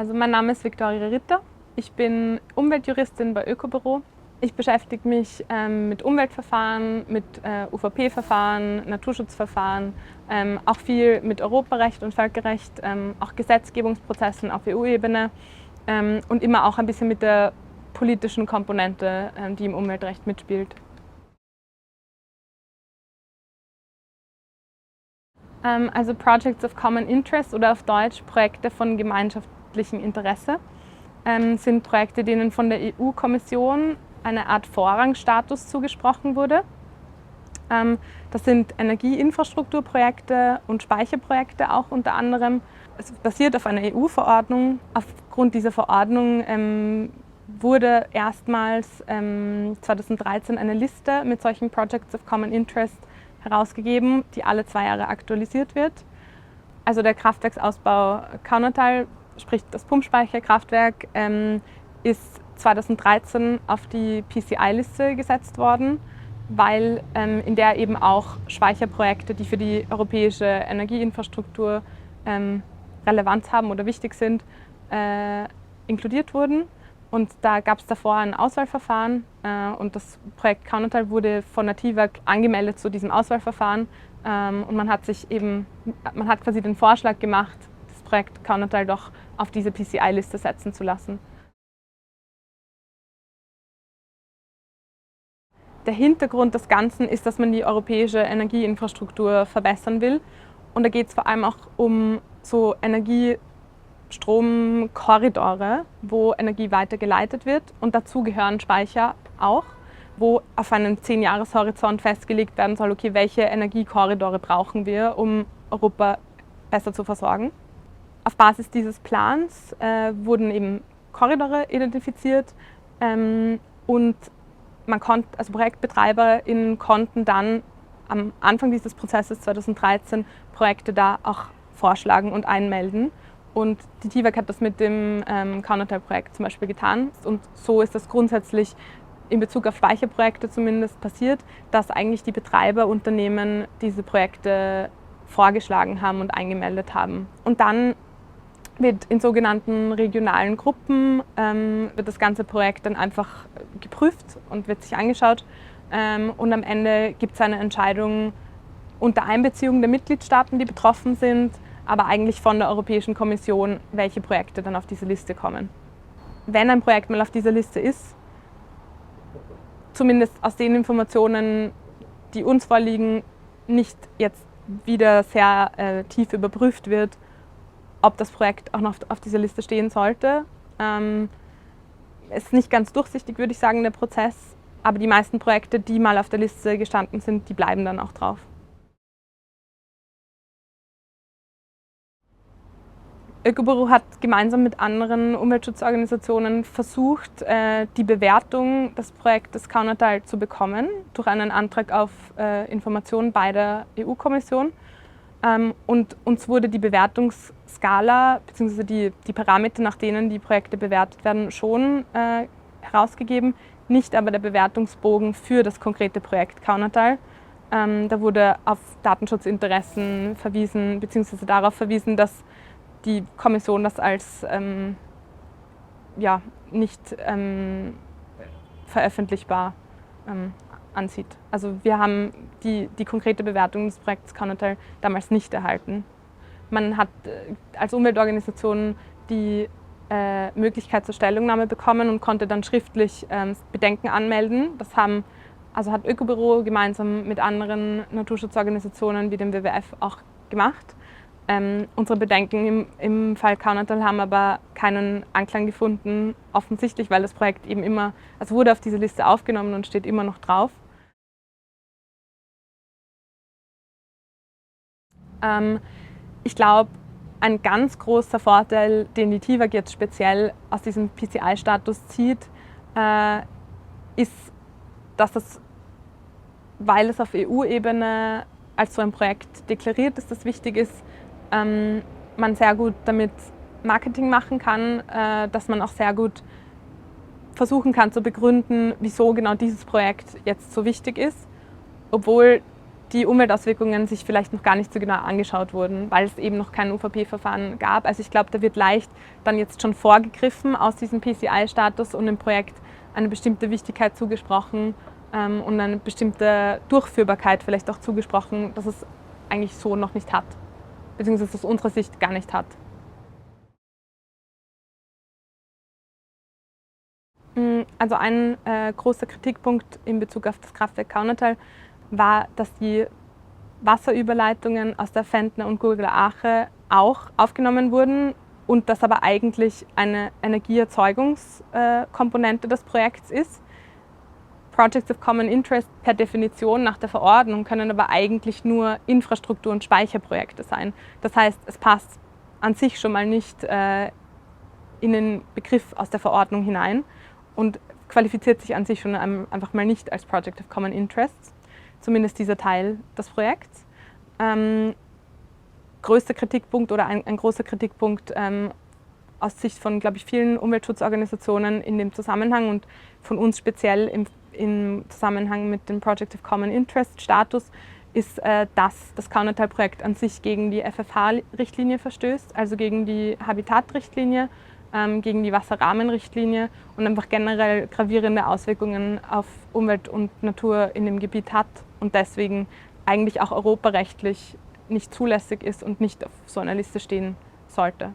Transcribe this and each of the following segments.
Also mein Name ist Viktoria Ritter. Ich bin Umweltjuristin bei Ökobüro. Ich beschäftige mich mit Umweltverfahren, mit UVP-Verfahren, Naturschutzverfahren, auch viel mit Europarecht und Völkerrecht, auch Gesetzgebungsprozessen auf EU-Ebene und immer auch ein bisschen mit der politischen Komponente, die im Umweltrecht mitspielt. Also Projects of Common Interest oder auf Deutsch Projekte von gemeinschaftlichem Interesse sind Projekte, denen von der EU-Kommission eine Art Vorrangstatus zugesprochen wurde. Das sind Energieinfrastrukturprojekte und Speicherprojekte auch unter anderem. Es basiert auf einer EU-Verordnung. Aufgrund dieser Verordnung wurde erstmals 2013 eine Liste mit solchen Projects of Common Interest herausgegeben, die alle 2 Jahre aktualisiert wird. Also der Kraftwerksausbau Kaunertal, sprich das Pumpspeicherkraftwerk, ist 2013 auf die PCI-Liste gesetzt worden, weil in der eben auch Speicherprojekte, die für die europäische Energieinfrastruktur Relevanz haben oder wichtig sind, inkludiert wurden. Und da gab es davor ein Auswahlverfahren und das Projekt Kaunertal wurde von der TIWAG angemeldet zu diesem Auswahlverfahren. Und man hat quasi den Vorschlag gemacht, das Projekt Kaunertal doch auf diese PCI-Liste setzen zu lassen. Der Hintergrund des Ganzen ist, dass man die europäische Energieinfrastruktur verbessern will. Und da geht es vor allem auch um so Stromkorridore, wo Energie weitergeleitet wird. Und dazu gehören Speicher auch, wo auf einen 10-Jahres-Horizont festgelegt werden soll, okay, welche Energiekorridore brauchen wir, um Europa besser zu versorgen. Auf Basis dieses Plans wurden eben Korridore identifiziert und ProjektbetreiberInnen konnten dann am Anfang dieses Prozesses 2013 Projekte da auch vorschlagen und einmelden. Und die TIWAG hat das mit dem Kaunertal-Projekt zum Beispiel getan. Und so ist das grundsätzlich in Bezug auf Speicherprojekte zumindest passiert, dass eigentlich die Betreiberunternehmen diese Projekte vorgeschlagen haben und eingemeldet haben. Und dann wird in sogenannten regionalen Gruppen wird das ganze Projekt dann einfach geprüft und wird sich angeschaut. Und am Ende gibt es eine Entscheidung unter Einbeziehung der Mitgliedstaaten, die betroffen sind, aber eigentlich von der Europäischen Kommission, welche Projekte dann auf diese Liste kommen. Wenn ein Projekt mal auf dieser Liste ist, zumindest aus den Informationen, die uns vorliegen, nicht jetzt wieder sehr tief überprüft wird, ob das Projekt auch noch auf dieser Liste stehen sollte. Es ist nicht ganz durchsichtig, würde ich sagen, der Prozess, aber die meisten Projekte, die mal auf der Liste gestanden sind, die bleiben dann auch drauf. Ökobüro hat gemeinsam mit anderen Umweltschutzorganisationen versucht, die Bewertung des Projektes Kaunertal zu bekommen, durch einen Antrag auf Informationen bei der EU-Kommission. Und uns wurde die Bewertungsskala bzw. die Parameter, nach denen die Projekte bewertet werden, schon herausgegeben, nicht aber der Bewertungsbogen für das konkrete Projekt Kaunertal. Da wurde auf Datenschutzinteressen verwiesen, bzw. darauf verwiesen, dass die Kommission das als nicht veröffentlichbar ansieht. Also wir haben die konkrete Bewertung des Projekts Kaunertal damals nicht erhalten. Man hat als Umweltorganisation die Möglichkeit zur Stellungnahme bekommen und konnte dann schriftlich Bedenken anmelden. Das hat Ökobüro gemeinsam mit anderen Naturschutzorganisationen wie dem WWF auch gemacht. Unsere Bedenken im Fall Kaunertal haben aber keinen Anklang gefunden, offensichtlich, weil das Projekt eben wurde auf diese Liste aufgenommen und steht immer noch drauf. Ich glaube, ein ganz großer Vorteil, den die TIWAG jetzt speziell aus diesem PCI-Status zieht, ist, dass weil es auf EU-Ebene als so ein Projekt deklariert ist, das wichtig ist, man sehr gut damit Marketing machen kann, dass man auch sehr gut versuchen kann zu begründen, wieso genau dieses Projekt jetzt so wichtig ist, obwohl die Umweltauswirkungen sich vielleicht noch gar nicht so genau angeschaut wurden, weil es eben noch kein UVP-Verfahren gab. Also ich glaube, da wird leicht dann jetzt schon vorgegriffen aus diesem PCI-Status und dem Projekt eine bestimmte Wichtigkeit zugesprochen und eine bestimmte Durchführbarkeit vielleicht auch zugesprochen, dass es eigentlich so noch nicht hat, beziehungsweise aus unserer Sicht gar nicht hat. Also ein großer Kritikpunkt in Bezug auf das Kraftwerk Kaunertal war, dass die Wasserüberleitungen aus der Fentner und Gurgler Ache auch aufgenommen wurden und das aber eigentlich eine Energieerzeugungskomponente des Projekts ist. Projects of Common Interest per Definition nach der Verordnung können aber eigentlich nur Infrastruktur- und Speicherprojekte sein. Das heißt, es passt an sich schon mal nicht in den Begriff aus der Verordnung hinein und qualifiziert sich an sich schon einfach mal nicht als Project of Common Interest, zumindest dieser Teil des Projekts. Größter Kritikpunkt oder ein großer Kritikpunkt aus Sicht von, glaube ich, vielen Umweltschutzorganisationen in dem Zusammenhang und von uns speziell im Zusammenhang mit dem Project of Common Interest Status ist, dass das Kaunertal-Projekt an sich gegen die FFH-Richtlinie verstößt, also gegen die Habitat-Richtlinie, gegen die Wasserrahmenrichtlinie und einfach generell gravierende Auswirkungen auf Umwelt und Natur in dem Gebiet hat und deswegen eigentlich auch europarechtlich nicht zulässig ist und nicht auf so einer Liste stehen sollte.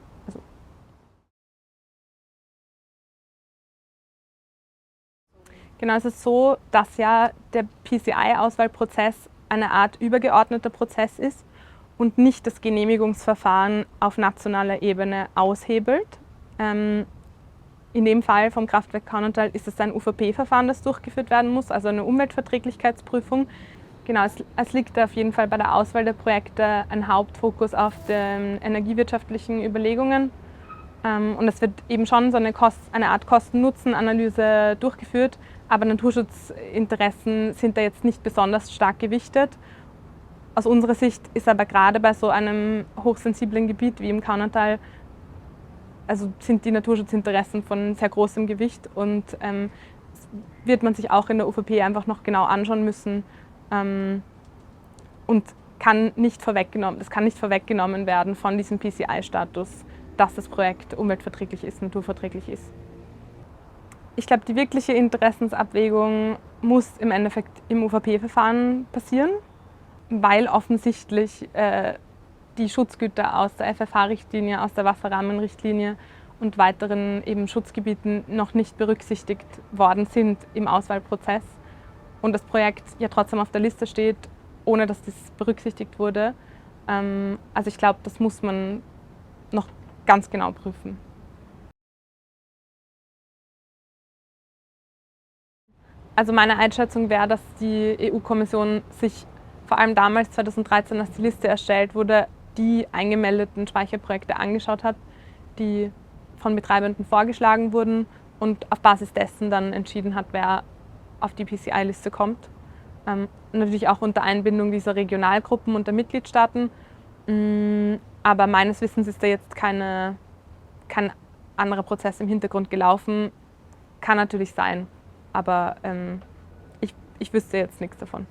Genau, es ist so, dass ja der PCI-Auswahlprozess eine Art übergeordneter Prozess ist und nicht das Genehmigungsverfahren auf nationaler Ebene aushebelt. In dem Fall vom Kraftwerk Kaunertal ist es ein UVP-Verfahren, das durchgeführt werden muss, also eine Umweltverträglichkeitsprüfung. Genau, es liegt auf jeden Fall bei der Auswahl der Projekte ein Hauptfokus auf den energiewirtschaftlichen Überlegungen. Und es wird eben schon so eine Art Kosten-Nutzen-Analyse durchgeführt, aber Naturschutzinteressen sind da jetzt nicht besonders stark gewichtet. Aus unserer Sicht ist aber gerade bei so einem hochsensiblen Gebiet wie im Kaunertal, also sind die Naturschutzinteressen von sehr großem Gewicht und wird man sich auch in der UVP einfach noch genau anschauen müssen und das kann nicht vorweggenommen werden von diesem PCI-Status, dass das Projekt umweltverträglich ist, naturverträglich ist. Ich glaube, die wirkliche Interessensabwägung muss im Endeffekt im UVP-Verfahren passieren, weil offensichtlich die Schutzgüter aus der FFH-Richtlinie, aus der Wasserrahmenrichtlinie und weiteren eben Schutzgebieten noch nicht berücksichtigt worden sind im Auswahlprozess und das Projekt ja trotzdem auf der Liste steht, ohne dass das berücksichtigt wurde. Also ich glaube, das muss man noch ganz genau prüfen. Also meine Einschätzung wäre, dass die EU-Kommission sich vor allem damals, 2013, als die Liste erstellt wurde, die eingemeldeten Speicherprojekte angeschaut hat, die von Betreibenden vorgeschlagen wurden und auf Basis dessen dann entschieden hat, wer auf die PCI-Liste kommt. Natürlich auch unter Einbindung dieser Regionalgruppen und der Mitgliedstaaten. Aber meines Wissens ist da jetzt kein anderer Prozess im Hintergrund gelaufen. Kann natürlich sein, aber ich wüsste jetzt nichts davon.